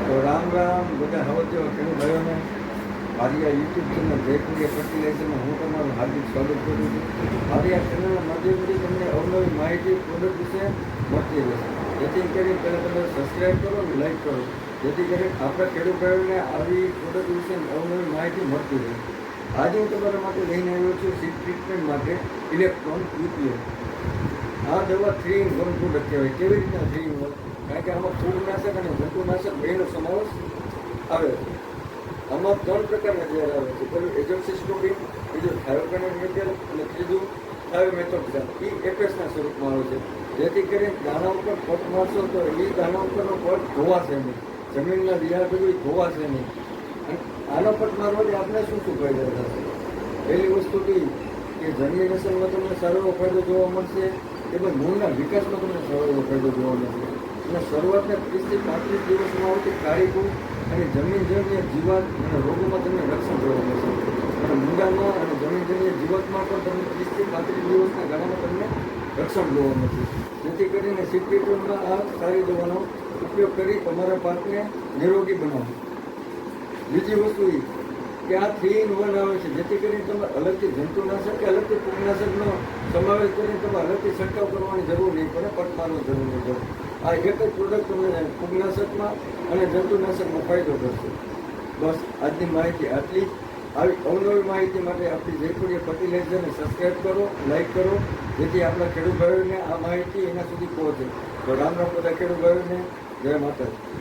તો રામ રામ બધા હવજો ખેડૂત ભાઈઓને મારી આ યુટ્યુબ ચેનલ જયપુરિયા ફર્ટિલાઇઝરમાં હું તમારું હાર્દિક સ્વાગત કરું છું. મારી આ ચેનલના માધ્યમથી તમને અવનવી માહિતી પ્રોડક્ટ વિશે મળતી રહેશે. જેથી કરી પહેલાં તમે સબસ્ક્રાઈબ કરો અને લાઈક કરો, જેથી કરી આપણા ખેડૂત ભાઈઓને આવી પ્રોડક્ટ વિશે અવનવી માહિતી મળતી રહે. આજે હું તમારા માટે લઈને આવ્યો છું સીડ ટ્રીટમેન્ટ માટે ઇલેક્ટ્રોન યુપીઓ. આ દવા 3-in-1 પ્રોડક્ટ કહેવાય. કેવી રીતના 3-in-1? કારણ કે આમાં ફૂગનાશક અને જંતુનાશક બેનો સમાવેશ આવે છે. આમાં 3 પ્રકારના ઝેર આવે છે. પહેલું એઝોક્સિસ્ટ્રોબિન, બીજું થાયોકેનેમેથિલ અને ત્રીજું થાયોમેથોક્સામ. એ એફએસના સ્વરૂપમાં આવે છે. જેથી કરીને દાણા ઉપર પટ મારશો તો એ દાણા ઉપરનો પટ ધોવાશે નહીં, જમીનના દિયાળ બધું ધોવાશે નહીં. અને આનો પટ મારવાથી આપણે શું શું ફાયદા થશે? પહેલી વસ્તુ એ કે જર્મિનેશનમાં તમને સારો એવો ફાયદો જોવા મળશે. એ પણ મૂળના વિકાસમાં તમને સારો એવો ફાયદો જોવા મળશે. અને શરૂઆતના 30 થી 35 દિવસમાં આવતી કાળી ફૂગ અને જમીનજન્ય જીવાત અને રોગોમાં તમને રક્ષણ જોવા મળશે. અને મૂંડામાં અને જમીનજન્ય જીવાતમાં પણ તમને 30 થી 35 દિવસના ગાળામાં તમને રક્ષણ જોવા મળશે. જેથી કરીને સીડ ટ્રીટમેન્ટમાં આ સારી દવાનો ઉપયોગ કરી તમારા પાકને નિરોગી બનાવો. બીજી વસ્તુ એ કે આ 3-in-1 આવે છે. જેથી કરીને તમે અલગથી જંતુનાશક કે અલગથી ફૂગનાશકનો સમાવેશ કરીને તમે અલગથી છંટકાવ કરવાની જરૂર નહીં પડે, પટ મારવાની જરૂર નહીં પડે. આ એક જ પ્રોડક્ટ તમને ફૂગનાશકમાં અને જંતુનાશકમાં ફાયદો કરશે. બસ આજની માહિતી આટલી જ. આવી અવનવી માહિતી માટે આપણી જયપુરિયા ફર્ટિલાઇઝરને સબસ્ક્રાઈબ કરો, લાઈક કરો, જેથી આપણા ખેડૂત ભાઈઓને આ માહિતી એના સુધી પહોંચે. તો રામ રામ બધા ખેડૂત ભાઈઓને, જય માતાજી.